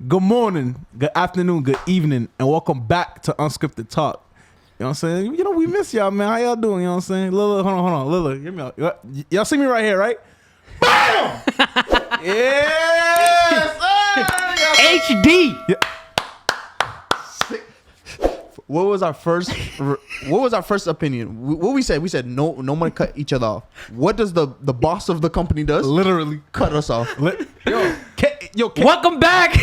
Good morning, good afternoon, good evening, and welcome back to Unscripted Talk. You know what I'm saying? You know, we miss y'all, man. How y'all doing? You know what I'm saying? Lila, hold on. Lila, hear me out. Y'all see me right here, right? Bam! Yes! HD! Yeah. What was our first opinion? What we said? We said no one cut each other off. What does the boss of the company does? Literally Cut us off. Welcome back!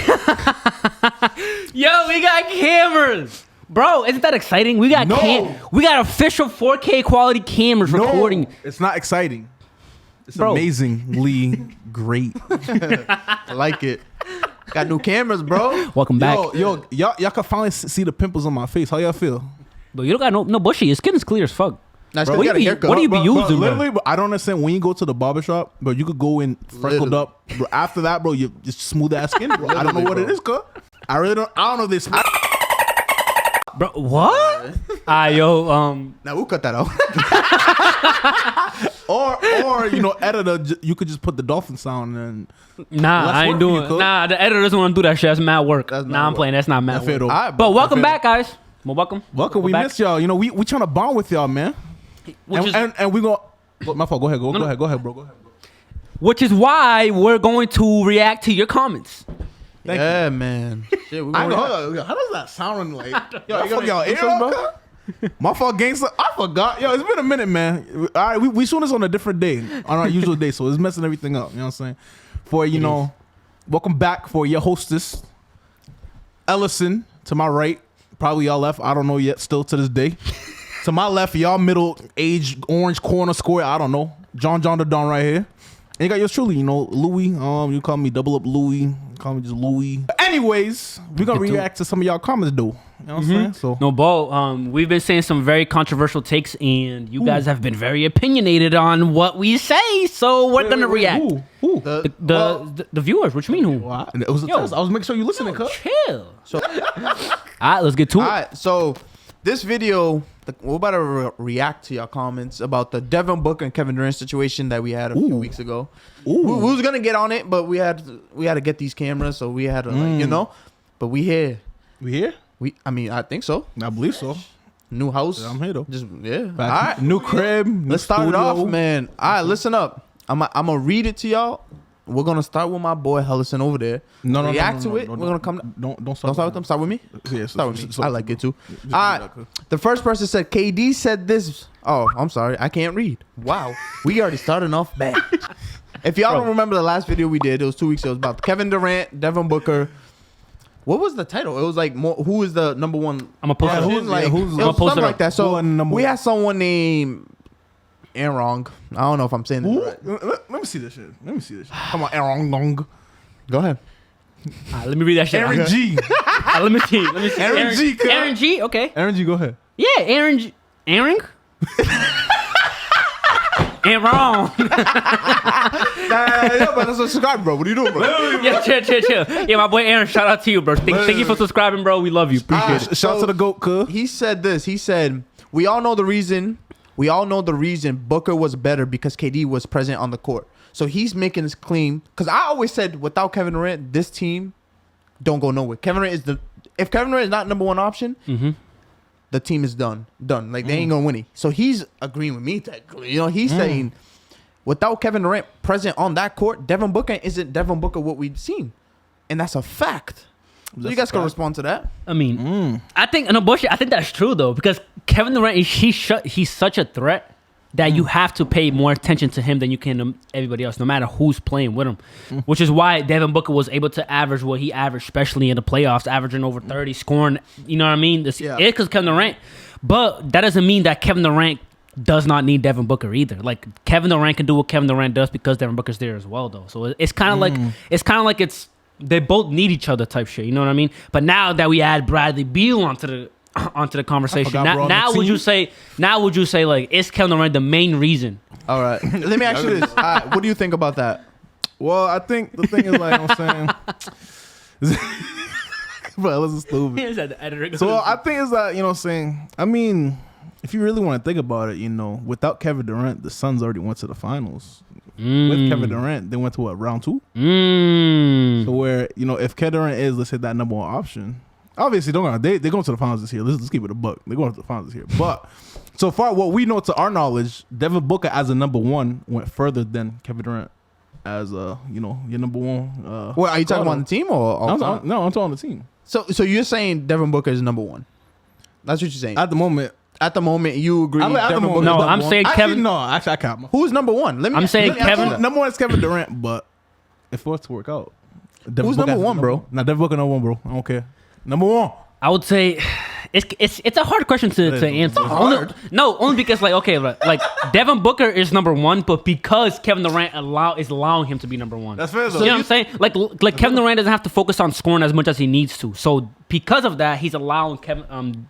Yo, we got cameras! Bro, isn't that exciting? We got we got official 4K quality cameras recording. It's not exciting. It's Bro. amazingly great. I like it. Got new cameras, bro. Welcome back. Y'all can finally see the pimples on my face. How y'all feel? But you don't got no bushy. Your skin is clear as fuck. Nice. Bro, what do you be using, bro? Literally, bro, I don't understand when you go to the barbershop, bro, you could go in freckled up. Bro, after that, bro, you just smooth ass skin, bro. I don't know what it is, cuz. I don't know this. Bro, what? Now we'll cut that out. or editor, you could just put the dolphin sound and Nah, I ain't doing it. Nah, the editor doesn't want to do that shit. That's mad work. I'm playing. That's not mad work. Right, but welcome back, guys. Well, welcome. We miss y'all. You know, we trying to bond with y'all, man. And we go. My fault. Go ahead, bro. Go ahead, bro. Which is why we're going to react to your comments. Yeah, man. Shit, How does that sound like? Yo, y'all ear, bro? My fault, gangster. I forgot. Yo, it's been a minute, man. All right, we shooting this on a different day, on our usual day, so it's messing everything up. You know what I'm saying? Welcome back for your hostess, Ellison. To my right, probably y'all left. I don't know yet. Still to this day. To my left, y'all middle-aged orange corner square. I don't know. John the Don right here. And you got yours truly, Louis. You call me double up Louis. Call me just Louis. But anyways, we're gonna react to some of y'all comments, though. You know what I'm saying? So No, Bo, we've been saying some very controversial takes, and you guys have been very opinionated on what we say, so we're gonna react. Who? The viewers. What you mean, who? Well, it was a test. I was making sure you listening, cuz. Chill. So, all right, let's get to it. All right, so this video, we're about to react to your comments about the Devin Booker and Kevin Durant situation that we had a few weeks ago. We was gonna get on it, but we had to get these cameras, so we had to, But we here. We here? I think so. I believe so. New house. Yeah, I'm here though. All right, new crib. let's start it off, man. All right, listen up. I'm gonna read it to y'all. We're gonna start with my boy Hellison over there. React to it. We're gonna come. Don't start with them. Start with me. Yeah, start with me. I like it too. All right. The first person said KD said this. Oh, I'm sorry. I can't read. Wow. We already starting off bad. If y'all don't remember the last video we did, it was 2 weeks ago. It was about Kevin Durant, Devin Booker. What was the title? It was like who is the number one? I'm gonna post it up. It was something like that. So we had someone named Aaron. I don't know if I'm saying this right. Let me see this shit. Come on, Aaron Long. Go ahead. Let me read that shit. Aaron G. Let me see. Aaron G. Aaron G. Okay. Aaron G. Go ahead. Yeah, Aaron G. Aaron? Ain't wrong. Yeah, but let's subscribe, bro. What are you doing, bro? Yeah, chill. Yeah, my boy Aaron, shout out to you, bro. Thank you for subscribing, bro. We love you. Appreciate it. Shout out to the GOAT, cuz. He said this. He said, we all know the reason Booker was better because KD was present on the court. So he's making this claim. Because I always said, without Kevin Durant, this team don't go nowhere. If Kevin Durant is not number one option, the team is done. Like, they ain't going to win it. So he's agreeing with me technically. He's saying, without Kevin Durant present on that court, Devin Booker isn't Devin Booker what we've seen. And that's a fact. So you guys can respond to that. I mean, I think that's true though, because Kevin Durant, he's such a threat that you have to pay more attention to him than you can to everybody else, no matter who's playing with him. Which is why Devin Booker was able to average what he averaged, especially in the playoffs, averaging over 30, scoring. You know what I mean? It's because Kevin Durant, but that doesn't mean that Kevin Durant does not need Devin Booker either. Like, Kevin Durant can do what Kevin Durant does because Devin Booker's there as well, though. So it's kind of like they both need each other type shit. You know what I mean? But now that we add Bradley Beal onto the conversation, now would you say like, is Kevin Durant the main reason? All right, let me ask you this. What do you think about that? Well, I think the thing is, like, I'm saying, bro, this is stupid. So I think it's that, you know what I'm saying, I mean, if you really want to think about it, without Kevin Durant, the Suns already went to the finals. with Kevin Durant, they went to what, round 2? So where, if Kevin Durant is, let's say, that number 1 option, obviously they're going to the finals this year. Let's keep it a buck. They're going to the finals this year. But so far, what we know to our knowledge, Devin Booker as a number 1 went further than Kevin Durant as your number 1. Well, are you talking about the team or I'm talking on the team. So you're saying Devin Booker is number 1? That's what you're saying. At the moment, you agree. Devin Booker no, is I'm number saying one. Kevin. Actually, I can't. Who's number 1? I'm saying Kevin. Number 1 is Kevin Durant, but if it was to work out, Who's number 1, bro? Nah, Devin Booker number 1, bro. I don't care. Number 1. I would say it's a hard question to answer. Only because like Devin Booker is number 1, but because Kevin Durant is allowing him to be number 1. That's fair though. You know what I'm saying? Like Kevin Durant doesn't have to focus on scoring as much as he needs to. So because of that, he's allowing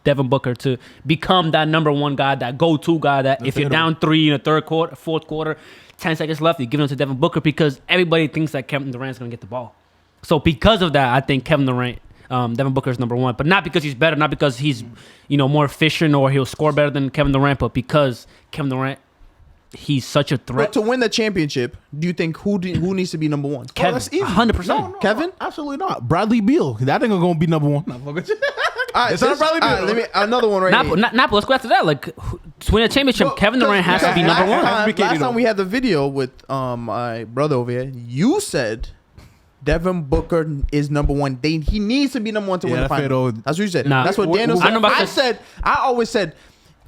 Devin Booker to become that number 1 guy, that go-to guy. That if you're down 3 in the third quarter, fourth quarter, 10 seconds left, you give it to Devin Booker because everybody thinks that Kevin Durant's gonna get the ball. So because of that, I think Devin Booker is number 1, but not because he's better, not because he's more efficient or he'll score better than Kevin Durant, but because Kevin Durant, he's such a threat. But to win the championship, do you think who needs to be number 1? Kevin, that's easy. 100%. No, Kevin? Absolutely not. Bradley Beal. That ain't gonna be number 1. All right, It's not Bradley Beal. Let me another one right here. But let's go after that. Like to win a championship, Kevin Durant has to be number 1. Last time we had the video with my brother over here, you said Devin Booker is number 1. He needs to be number 1 to win the final. That's what you said. Nah. That's what Daniel said. I always said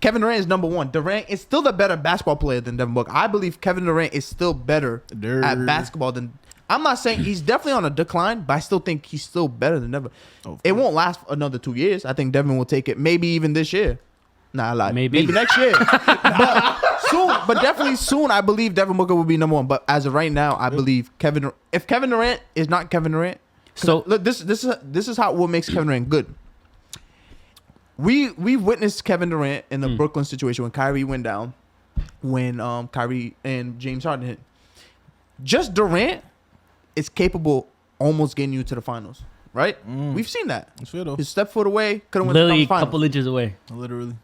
Kevin Durant is number 1. Durant is still the better basketball player than Devin Booker. I believe Kevin Durant is still better at basketball than. I'm not saying he's definitely on a decline, but I still think he's still better than Devin. It won't last another 2 years. I think Devin will take it, maybe even this year. Nah, I lied. Maybe next year. But definitely soon, I believe Devin Booker will be number 1. But as of right now, I believe if Kevin Durant is not Kevin Durant, so look, this is what makes Kevin Durant good. We've witnessed Kevin Durant in the Brooklyn situation when Kyrie went down, when Kyrie and James Harden hit. Just Durant is capable almost getting you to the finals, right? We've seen that. That's fair though. His step foot away, could have went to the literally a finals. couple inches away. Literally.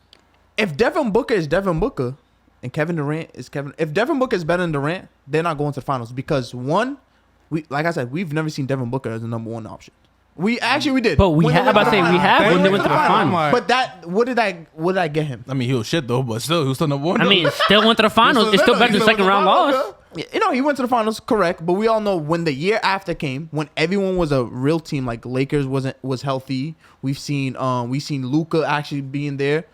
If Devin Booker is Devin Booker and Kevin Durant is Kevin, if Devin Booker is better than Durant, they're not going to the finals because like I said, we've never seen Devin Booker as the number 1 option. We did. But we have when they went to the finals. But that what did I get him? I mean, he was shit though, but still, he was still number 1. I mean, still went to the finals. It's still better than second round loss. He went to the finals, correct. But we all know when the year after came, when everyone was a real team, like Lakers was healthy. We've seen Luka actually being there.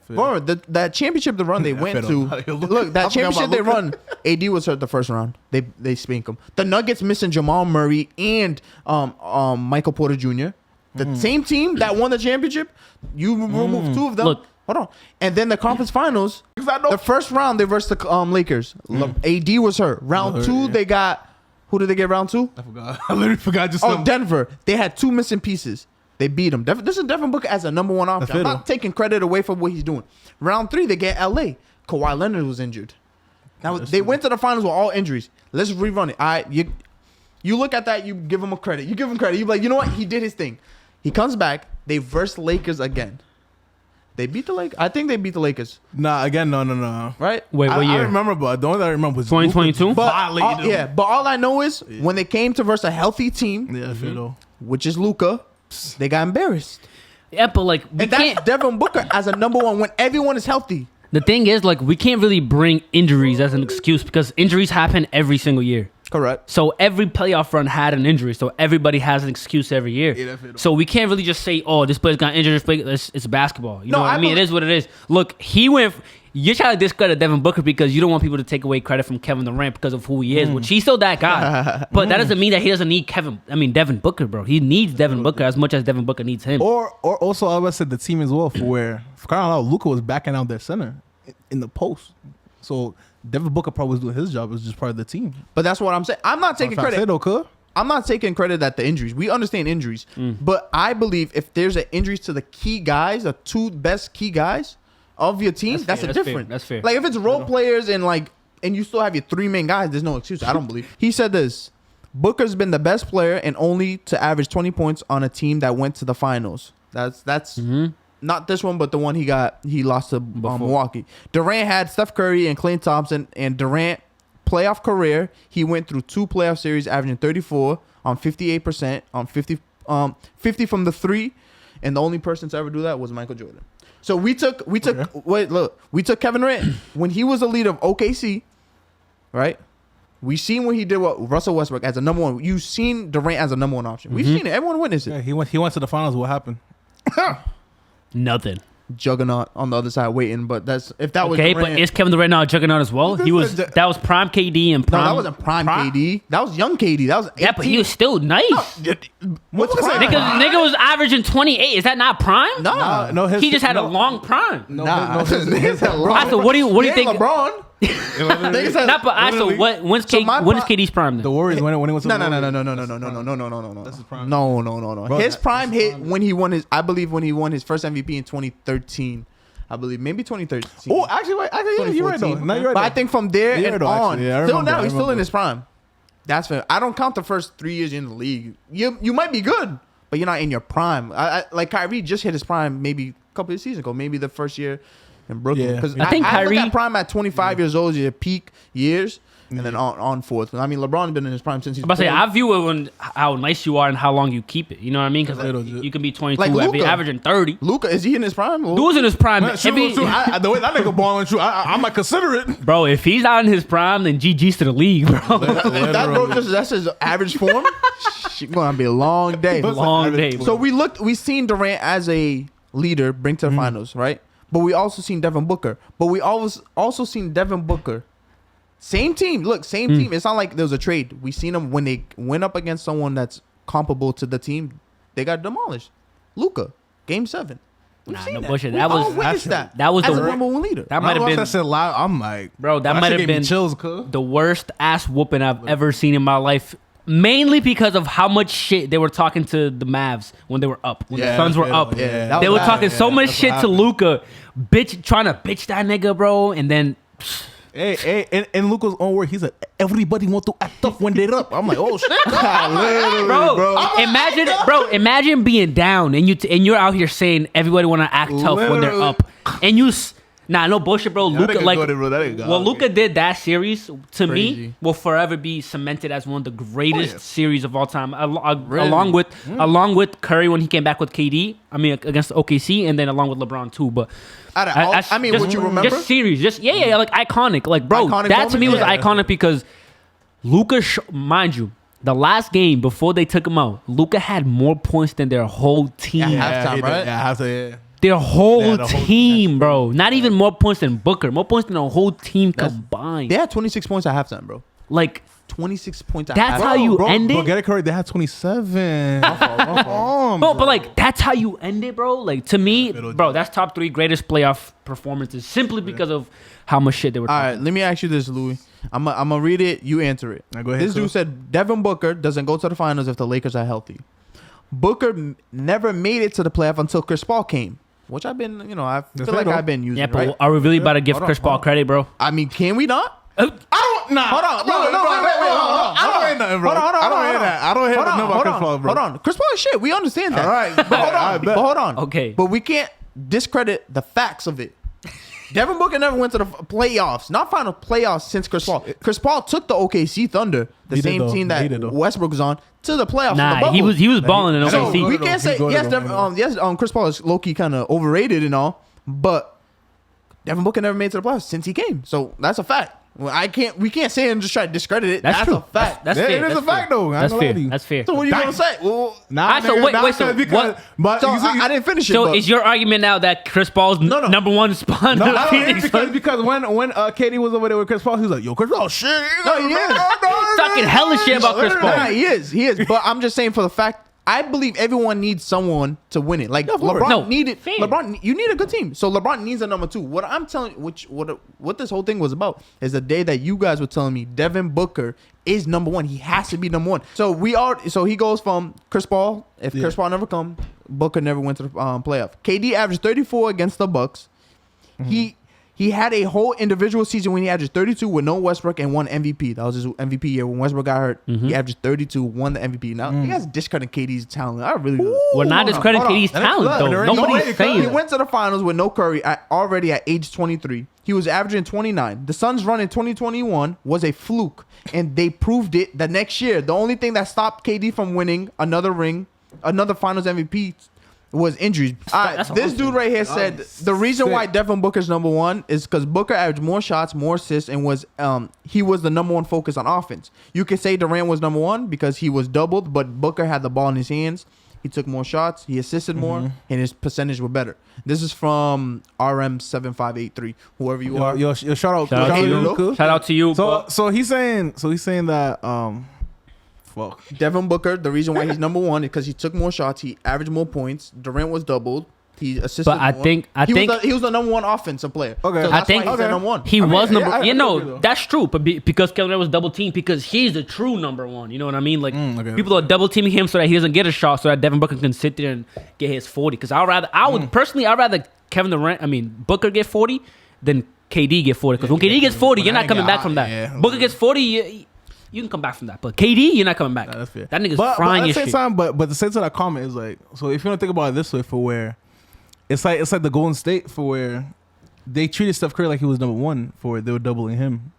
Bro, that championship run they went to. Look, that championship they run, AD was hurt the first round. They spink him. The Nuggets missing Jamal Murray and Michael Porter Jr. The same team that won the championship, you removed 2 of them. Look, hold on. And then the conference finals, the first round they versed the Lakers. AD was hurt. Round 2 they got. Who did they get round 2? I forgot. I literally forgot. Denver. They had 2 missing pieces. They beat him. This is Devin Booker as a number 1 option. I'm not taking credit away from what he's doing. Round 3, they get LA. Kawhi Leonard was injured. Now they went to the finals with all injuries. Let's rerun it. All right, you look at that. You give him a credit. You give him credit. You be like, you know what? He did his thing. He comes back. They verse Lakers again. They beat the Lakers. I think they beat the Lakers. Nah, again, no. Right? Wait, what year? I remember, but the only thing I remember was 2022. But all I know is when they came to verse a healthy team, which is Luka. They got embarrassed. Yeah, but like that's Devin Booker as a number 1 when everyone is healthy. The thing is, like, we can't really bring injuries as an excuse because injuries happen every single year. Correct. So every playoff run had an injury. So everybody has an excuse every year. So we can't really just say, "Oh, this player's got injured." It's basketball. You know what I mean? It is what it is. Look, you're trying to discredit Devin Booker because you don't want people to take away credit from Kevin Durant because of who he is, which he's still that guy. But that doesn't mean that he doesn't need Devin Booker, bro. He needs Devin Booker as much as Devin Booker needs him. Or also, I would say the team as well, for crying out loud, Luka was backing out their center in the post. So Devin Booker probably was doing his job. It was just part of the team. But that's what I'm saying. I'm not taking credit. I'm not taking credit at the injuries. We understand injuries. But I believe if there's an injuries to the key guys, the 2 best key guys of your team, that's different. That's fair. Like if it's role players and you still have your 3 main guys, there's no excuse. I don't believe. He said this. Booker's been the best player and only to average 20 points on a team that went to the finals. That's not this one, but the one he lost to Milwaukee. Durant had Steph Curry and Klay Thompson, and Durant playoff career, he went through 2 playoff series, averaging 34 on 58% on 50 from the 3, and the only person to ever do that was Michael Jordan. So we took Kevin Durant when he was the leader of OKC, right? We seen what he did with Russell Westbrook as a number 1. You've seen Durant as a number 1 option. We've seen it. Everyone witnessed it. Yeah, he went to the finals. What happened? Nothing. Juggernaut on the other side waiting, but that's if that was okay. Durant, But is Kevin Durant now a juggernaut as well? He was. That was prime KD and prime. no, that wasn't prime KD. That was young KD. That was 18. Yeah, but he was still nice. What's prime? Nigga was averaging 28. Is that not prime? No. He just had a long prime. His had long. I said, what do you think? LeBron. Not, but I said, when's KD's prime then? The Warriors when he went to No. That's his prime. No. Bro, His prime hit when he won his. I believe when he won his first MVP in 2013. I believe maybe 2013. Oh, actually, you're right though. No, you're right. But I think from there You're and right, on, actually. Yeah, still now he's still remember. in his prime. That's fair. I don't count the first 3 years in the league. You might be good, but you're not in your prime. I like Kyrie just hit his prime maybe a couple of seasons ago. Maybe the first year in Brooklyn. Yeah. Because I think I look Kyrie- at prime at 25 years old is your peak years, and then on forth. I mean, LeBron's been in his prime since he's. I'm about to say, 20. I view it when how nice you are and how long you keep it. You know what I mean? Because you can be 22, Like Luka. averaging 30. Luka, is he in his prime? Dude's in his prime. The way that nigga balling, I might consider it. Bro, if he's not in his prime, then GG's to the league, bro. If that bro that's his average form, shit gonna be a long day. Long day. So we seen Durant as a leader bring to the finals, right? But we also seen Devin Booker. But we also seen Devin Booker. Same team. Look, same team. It's not like there was a trade. We seen them when they went up against someone that's comparable to the team. They got demolished. Luka, Game 7. We've seen no that. bullshit. We That all was- witnessed that. that was as the- a number 1 leader. That might have been, That shit live. I'm like, bro, that shit might have gave me been chills, cuz. the worst ass whooping I've ever seen in my life. Mainly because of how much shit they were talking to the Mavs when they were up. When the Suns were up. Yeah, They were talking so much that's shit what to happened. Luka. Trying to bitch that nigga, bro. And then... Hey, in Luka's own word, he said, everybody want to act tough when they're up. I'm like, oh shit. Imagine being down and you're out here saying everybody want to act tough when they're up. And no bullshit, bro. That Luka, nigga like, got it, bro. That nigga got what it. Luka did that series to me Crazy. will forever be cemented as one of the greatest yeah. series of all time, along with Curry when he came back with KD. I mean, against OKC, and then along with LeBron too. But would you remember? Just series, like iconic, like bro. Iconic that to me was moment? Yeah. iconic because Luka, mind you. The last game before they took him out, Luka had more points than their whole team. Halftime, right? Yeah, halftime. Their whole the whole team, bro. Not even more points than Booker. More points than the whole team combined. They had 26 points at halftime, bro. Like, 26 points at That's halftime. how you end Bro, it? get it correct. They had 27. but like that's how you end it, bro. Like to me, bro, that's top 3 greatest playoff performances simply because of how much shit they were All talking. right, let me ask you this, Louis. I'm gonna read it. You answer it. Now go ahead, This dude Chris. said Devin Booker doesn't go to the finals if the Lakers are healthy. Booker never made it to the playoff until Chris Paul came, which I've been, I feel like I've been using. Yeah, but right? are we really about to give Hold on, Chris Paul hold on. credit, bro? I mean, can we not? I don't. Nah. Hold on. Bro, No, wait, I don't hear nothing, bro. I don't hear that. I don't hear nothing about Chris Paul, bro. Hold on. Chris Paul is shit. We understand that. All right, But hold I on. bet. But hold on. Okay. But we can't discredit the facts of it. Devin Booker never went to the playoffs, not final playoffs since Chris Paul. Chris Paul took the OKC Thunder, the He did same though. team He that did though. Westbrook was on, to the playoffs. in the Nah, bubble. he was balling in So OKC. we can't say Chris Paul is low key kind of overrated and all, but Devin Booker never made it to the playoffs since he came. So that's a fact. Well, we can't say and just try to discredit it. That's true. a fact. That's Yeah, fair. it is That's a fact, fair. though. I ain't That's gonna lie fair. to you. That's fair. So what are you gonna say? Well, Nah, so nigga, wait, nah, wait, so because- what- But so you see, I didn't finish it. So but is your argument now that Chris Paul's No. number one spot? No, on the I don't Phoenix think because when KD was over there with Chris Paul, he was like, "Yo, Chris Paul, shit." No, he is. Talking hella shit about Chris Paul. Nah, he is. But I'm just saying for the fact, I believe everyone needs someone to win it. Like Yeah, for LeBron No, needed. fair. LeBron, you need a good team. So LeBron needs a number 2. What I'm telling, what this whole thing was about, is the day that you guys were telling me Devin Booker is number 1. He has to be number 1. So he goes from Chris Paul. If Chris Paul never come, Booker never went to the playoff. KD averaged 34 against the Bucks. He had a whole individual season when he averaged 32 with no Westbrook and won MVP. That was his MVP year when Westbrook got hurt. He averaged 32, won the MVP. Now you guys discrediting KD's talent. I really do. We're not discrediting KD's talent though. Nobody's saying He that. went to the finals with no Curry already at age 23. He was averaging 29. The Suns' run in 2021 was a fluke, and they proved it the next year. The only thing that stopped KD from winning another ring, another Finals MVP, was injuries. This dude right here said the reason why Devin Booker's number one is because Booker averaged more shots, more assists, and he was the number one focus on offense. You could say Durant was number one because he was doubled, but Booker had the ball in his hands. He took more shots, he assisted more, and his percentage were better. This is from RM7583. Whoever you are, yo, shout out to you. Shout out to you. So he's saying that fuck. Devin Booker, the reason why he's number one is because he took more shots, he averaged more points. Durant was doubled. He assisted. But I think he was the number one offensive player. Okay, so I think he's the number one. He was number. That's true. But because Kevin Durant was double teamed, because he's the true number one. You know what I mean? Like people are double teaming him so that he doesn't get a shot, so that Devin Booker can sit there and get his 40. Because I'd rather Booker get 40 than KD get 40. Because when KD gets 40, you're not coming back from that. Yeah. Booker gets 40. You can come back from that, but KD, you're not coming back. Nah, that's fair. That nigga's frying your shit. But the sense of that comment is like, so if you don't think about it this way, for where it's like the Golden State, for where they treated Steph Curry like he was number one, for they were doubling him,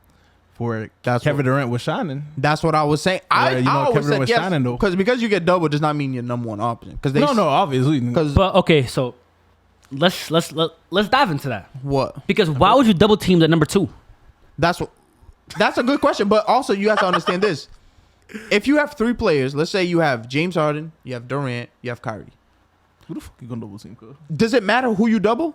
for Kevin Durant was shining. That's what I was saying. Kevin Durant was shining though, because you get double does not mean you're number one option. Obviously. But okay, so let's dive into that. What? Because why would you double team the number two? That's a good question, but also you have to understand this. If you have three players, let's say you have James Harden, you have Durant, you have Kyrie. Who the fuck you gonna double team, cuz? Does it matter who you double?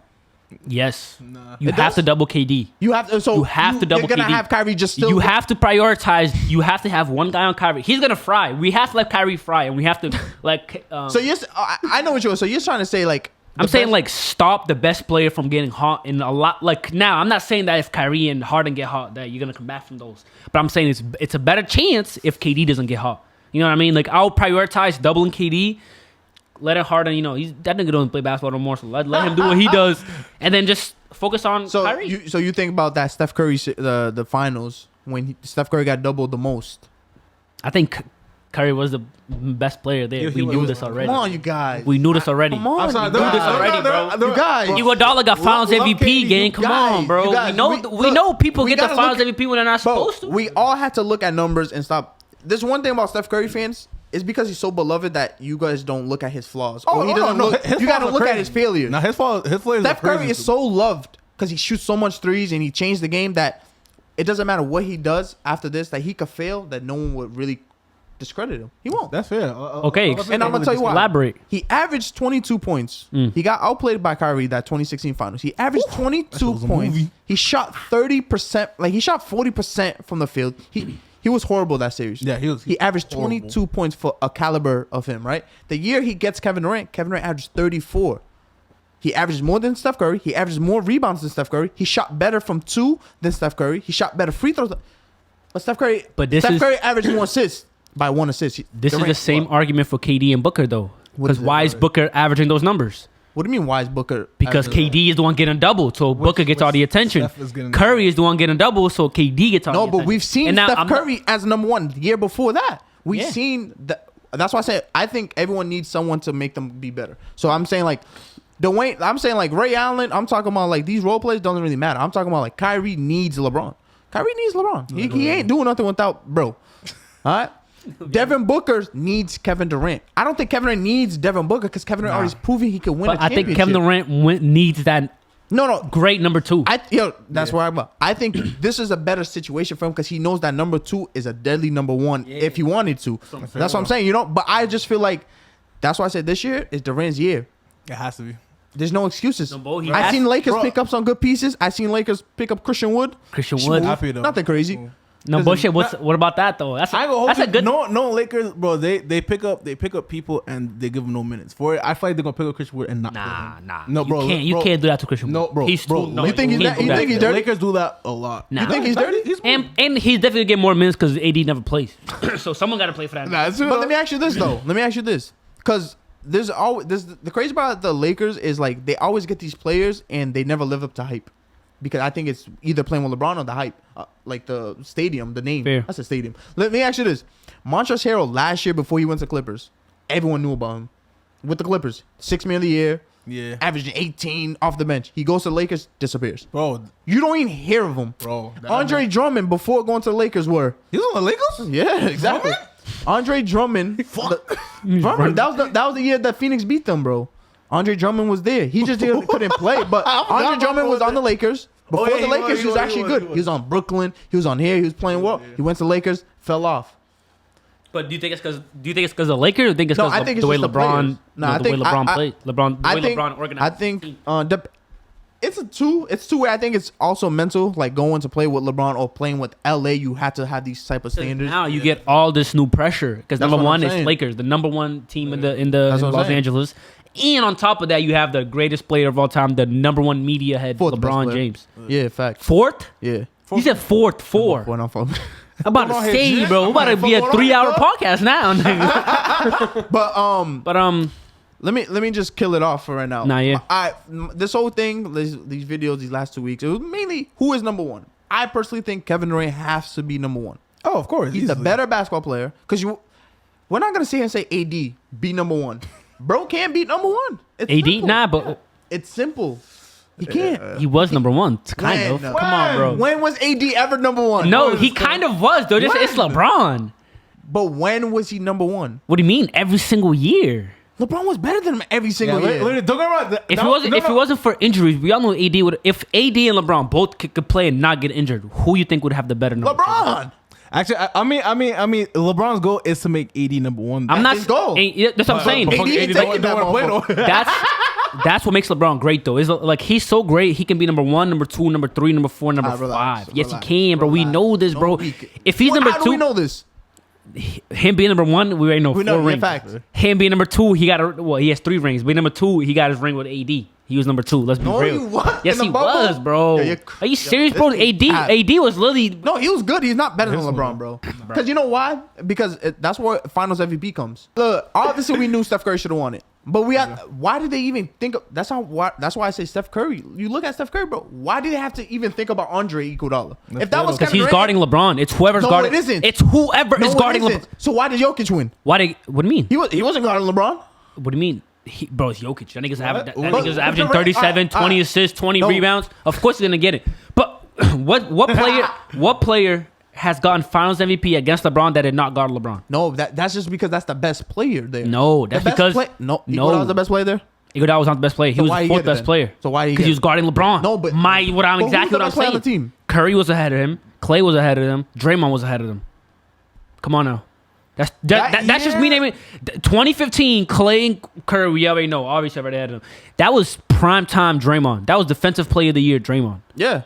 Yes. Nah. You have to double KD. You have to. So you have to double KD. You're gonna have Kyrie just still. You have to prioritize. You have to have one guy on Kyrie. He's gonna fry. We have to let Kyrie fry, and we have to like. So yes, I know what you're. So you're trying to say like. I'm saying like stop the best player from getting hot in a lot. Like now, I'm not saying that if Kyrie and Harden get hot that you're gonna come back from those. But I'm saying it's a better chance if KD doesn't get hot. You know what I mean? Like I'll prioritize doubling KD, letting Harden. That nigga doesn't play basketball no more. So let him do what he does, and then just focus on Kyrie. So you think about that Steph Curry the finals when Steph Curry got doubled the most? I think Curry was the best player there. We knew this already. Come on, you guys. We knew this already. Come on, we knew this already, bro. You guys. Iguodala got Finals MVP game. Come on, bro. We know people get the Finals MVP when they're not supposed to. We all had to look at numbers and stop. There's one thing about Steph Curry fans. It's because he's so beloved that you guys don't look at his flaws. He doesn't look. You got to look at his failures. Now his failures. Steph Curry is so loved because he shoots so much threes and he changed the game that it doesn't matter what he does after this, that he could fail, that no one would really discredit him. He won't. That's fair. Okay, and I'm gonna tell you why. Elaborate. He averaged 22 points. He got outplayed by Kyrie that 2016 finals. He averaged 22 points. He shot 30%. Like he shot 40% from the field. He was horrible that series. Yeah, he averaged 22 points for a caliber of him. Right. The year he gets Kevin Durant averaged 34. He averaged more than Steph Curry. He averaged more rebounds than Steph Curry. He shot better from two than Steph Curry. He shot better free throws. But Steph Curry averaged more assists. By one assist. This is the same argument for KD and Booker, though. Because why is Booker averaging those numbers? What do you mean, why is Booker? Because KD is the one getting double, so Booker gets all the attention. Curry is the one getting double, so KD gets all the attention. No, but we've seen Steph Curry as number one the year before that. We've seen that. That's why I said I think everyone needs someone to make them be better. So I'm saying like Dwayne. I'm saying like Ray Allen. I'm talking about like these role plays doesn't really matter. I'm talking about like Kyrie needs LeBron. Kyrie needs LeBron. He ain't doing nothing without bro. All right. Devin Booker needs Kevin Durant. I don't think Kevin Durant needs Devin Booker because Kevin Durant already proven he can win a championship. I think Kevin Durant needs that. No, great number two. That's where I'm at. I think this is a better situation for him because he knows that number two is a deadly number one if he wanted to. That's what I'm saying, But I just feel like that's why I said this year is Durant's year. It has to be. There's no excuses. I've seen Lakers pick up some good pieces. I've seen Lakers pick up Christian Wood. Nothing crazy. No bullshit. What about that though? That's a good. No Lakers, bro. They pick up people and they give them no minutes for it. I feel like they're gonna pick up Christian Wood and not. Nah. No, bro. You can't do that to Christian Wood. No, bro. He's bro. No, you think he's dirty? Lakers do that a lot. Nah. You think he's dirty? And he's definitely gonna get more minutes because AD never plays. So someone got to play for that. But let me ask you this though. Because there's always the crazy about the Lakers is like they always get these players and they never live up to hype. because I think it's either playing with LeBron or the hype, like the stadium, the name. Fair. That's a stadium. Let me ask you this: Montrezl Harrell last year before he went to Clippers, everyone knew about him with the Clippers. $6 million a year. Yeah. Averaging 18 off the bench. He goes to the Lakers, disappears. Bro. You don't even hear of him. Bro. Andre Drummond, before going to the Lakers, were. He was on the Lakers? Yeah, exactly. Andre Drummond. Drummond, that was the year that Phoenix beat them, bro. Andre Drummond was there. He just couldn't play. But Andre Drummond was on the Lakers. Before the Lakers, he was actually good. He was on Brooklyn. He was on here. He was playing well. He went to the Lakers, fell off. But do you think it's because of Lakers, or do you think it's because the way LeBron? The way LeBron played. LeBron organized. I think it's two way. I think it's also mental, like going to play with LeBron or playing with LA. You have to have these type of standards. Now you get all this new pressure because number one is saying. Lakers, the number one team in Los Angeles, and on top of that, you have the greatest player of all time, the number one media head, LeBron James. Yeah, fact. Fourth? Yeah. You said fourth. Four. I'm about to say, bro. We're about to be a 3-hour podcast now. But let me just kill it off for right now. Nah, yeah. This whole thing, these videos, these last 2 weeks, it was mainly who is number one. I personally think Kevin Durant has to be number one. Oh, of course. He's the better basketball player. Because we're not gonna sit here and say AD be number one. Bro can't be number one. It's AD? simple. Nah, but it's simple. He can't. he was number one, kind of. Come on, bro. When was AD ever number one? No, he kind of was, though. It's LeBron. But when was he number one? What do you mean? Every single year. LeBron was better than him every single year. Don't get me wrong. If it wasn't for injuries, we all know AD would. If AD and LeBron both could play and not get injured, who you think would have the better number? LeBron. Actually, I mean, LeBron's goal is to make AD number one. I'm not. His goal. That's what I'm saying. That's what makes LeBron great, though. Is like he's so great, he can be number one, number two, number three, number four, number five. Yes, he can, bro. We know this, bro. If he's number two, how do we know this? Him being number one, we already know 4 rings. Him being number two, he has 3 rings. Being number two, he got his ring with AD. He was number 2. Let's be real. Yes, he was, bro. Are you serious, bro? AD was literally. No, he was good. He's not better than LeBron, bro. Because you know why? Because that's where Finals MVP comes. Look, obviously we knew Steph Curry should have won it, but why did they even think? That's why I say Steph Curry. You look at Steph Curry, bro. Why did they have to even think about Andre Iguodala? If that was because he's guarding LeBron. It's whoever's guarding. No, it isn't. It's whoever is guarding LeBron. So why did Jokic win? What do you mean? He wasn't guarding LeBron. What do you mean? Bro, it's Jokic. That nigga's averaging 37, 20 assists, 20 rebounds. Of course he's gonna get it. But what player has gotten Finals MVP against LeBron that did not guard LeBron? No, that's just because that's the best player there. No, that's because Iguodala was the best player there. Iguodala was not the best player. He was the 4th best player. So why? Because he was guarding LeBron. No, but exactly what I'm saying. On the team? Curry was ahead of him. Clay was ahead of him. Draymond was ahead of him. Come on now. That's just me naming 2015 Clay and Curry. We already know. Obviously, I already had him. That was prime time Draymond. That was defensive player of the year Draymond. Yeah.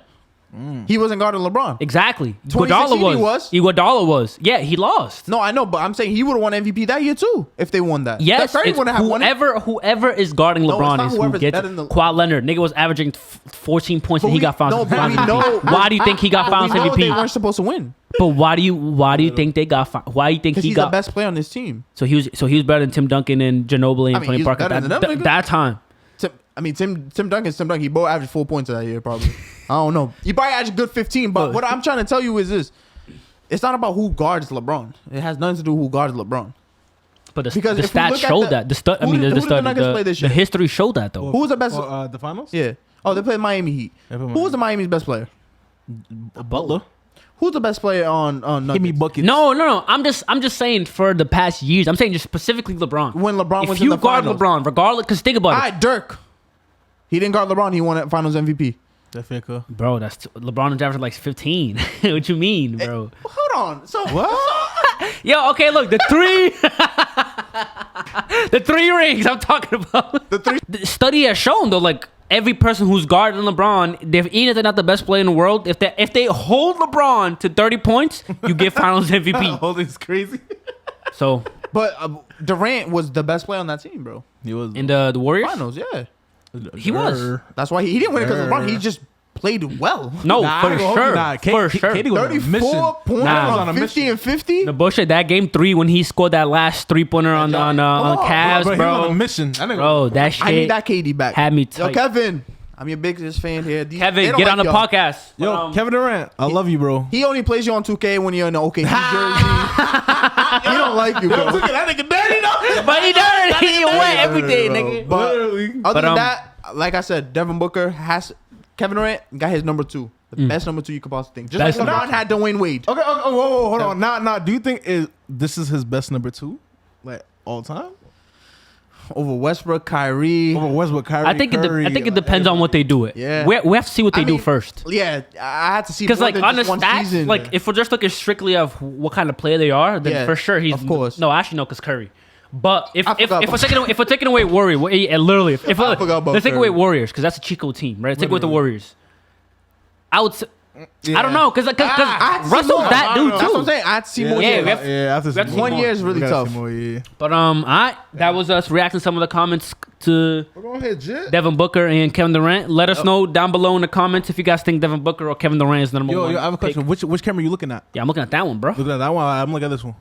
He wasn't guarding LeBron. Exactly. 2016 Iguodala was. Yeah, he lost. No, I know, but I'm saying he would have won MVP that year too if they won that. Yes, whoever is guarding LeBron is who gets it. Kawhi Leonard, nigga was aaverageing 14 points and he got Finals MVP. Why do you think he got Finals MVP? They weren't supposed to win. But why do you think they got? Why do you think he got? He's the best player on this team. So he was better than Tim Duncan and Ginobili and Tony Parker at that time. Tim Duncan. He both averaged 4 points that year, probably. I don't know. He probably averaged a good 15. But what I'm trying to tell you is this: it's not about who guards LeBron. It has nothing to do with who guards LeBron. But the stats showed that. The history showed that though. Who was the best? The Finals? Yeah. Oh, they played Miami Heat. Who was the Miami's best player? Butler. Who's the best player on Nuggets? Give me buckets. No. I'm just saying for the past years. I'm saying just specifically LeBron. When LeBron was in the finals. If you guard LeBron, regardless, because think about it. All right, Dirk. He didn't guard LeBron. He won Finals MVP. Bro, LeBron is averaging like 15. What you mean, bro? Hold on. So what? Yo, okay, look, the 3 the 3 rings I'm talking about. The study has shown though, like every person who's guarding LeBron, even if they're not the best player in the world, if they hold LeBron to 30 points, you get Finals MVP. Holding's crazy. So, but Durant was the best player on that team, bro. He was in the Warriors Finals, yeah. He was. That's why he didn't win it because LeBron. He just played well. No, for sure. 34 points on 50 and 50. The bullshit that game 3 when he scored that last 3-pointer on Cavs, bro. He was on a mission. Bro, that shit. I need that KD back. Had me tight. Yo, Kevin, I'm your biggest fan here. They Kevin, don't get like on the y'all. podcast. Yo, Kevin Durant, I love you, bro. He only plays you on 2K when you're in the OKC jersey. He don't like you, bro. Look at that nigga dirty, though. But he does. He wet every day, nigga. But other than um, that, like I said, Devin Booker has Kevin Durant got his number 2. The best number 2 you could possibly think. Just Best like number LeBron had Dwayne Wade. Okay, whoa, hold on. Now, do you think this is his best number 2, like all time? Over Westbrook, Kyrie. Over Westbrook, Kyrie, I think Curry, it depends on what they do it. Yeah. We have to see what they do mean, first. Yeah, I had to see Because more like than on the just one stats, season. like if we're just looking strictly of what kind of player they are, then Yeah, for sure he's of course. no, actually no, because Curry. But if forgot we're taking away Warriors, literally, if I forgot about let's take Curry. away Warriors because that's a Chico team, right? Let's take away the Warriors. I would. I don't know because I had to see Russell's more. that dude That's what I'm too. saying. I had to see more. Yeah, years. we have- after we have to see 1 more. year is really We gotta tough. see more, yeah. But that was us reacting to some of the comments to Go ahead, Jit. Devin Booker and Kevin Durant. Let us know down below in the comments if you guys think Devin Booker or Kevin Durant is the number one. Yo, I have a question. pick. Which camera you looking at? Yeah, I'm looking at that one, bro. Looking at that one. I'm looking at this one.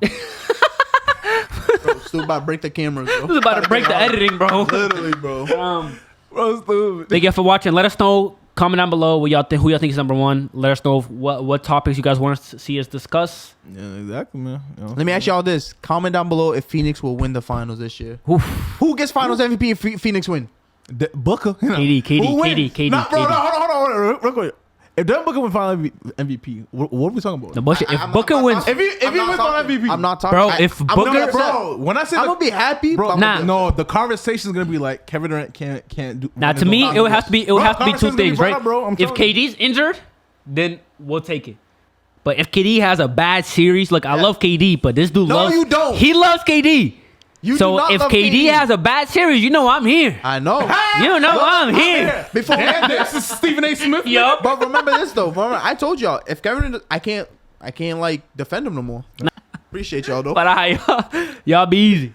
Bro, still about to break the cameras, bro. This is about to break the editing, bro. Literally, bro. Bro, stupid. Thank you for watching. Let us know. Comment down below what y'all think. Who y'all think is number one. Let us know what topics you guys want to see us discuss. Yeah, exactly, man. You know. Let me ask y'all this. Comment down below if Phoenix will win the finals this year. Oof. Who gets finals MVP if Phoenix win? Booker. You know. KD, Who wins? KD. Nah, bro, no, hold on, real quick. If Devin Booker win final MVP, what are we talking about? No bullshit. If I'm Booker not wins, talking- If he I'm not wins final talking. MVP, I'm not talking. Bro, if I'm Booker- gonna be upset. bro, when I say I'm gonna be happy, bro, but I'm nah. gonna be no, the conversation is gonna be like Kevin Durant can't do. now to me, it would have to be two conversation's gonna be things, brought right? up, bro. I'm If telling you. KD's injured, then we'll take it. But if KD has a bad series, like I love KD, but this dude No, loves. you don't. He loves KD. You do So not if love KD has a bad series, you know I'm here. I know. You know I'm here. Before This is Stephen A. Smith. Yup. But remember this though. Remember, I told y'all if Kevin, I can't like defend him no more. Appreciate y'all though. But y'all be easy.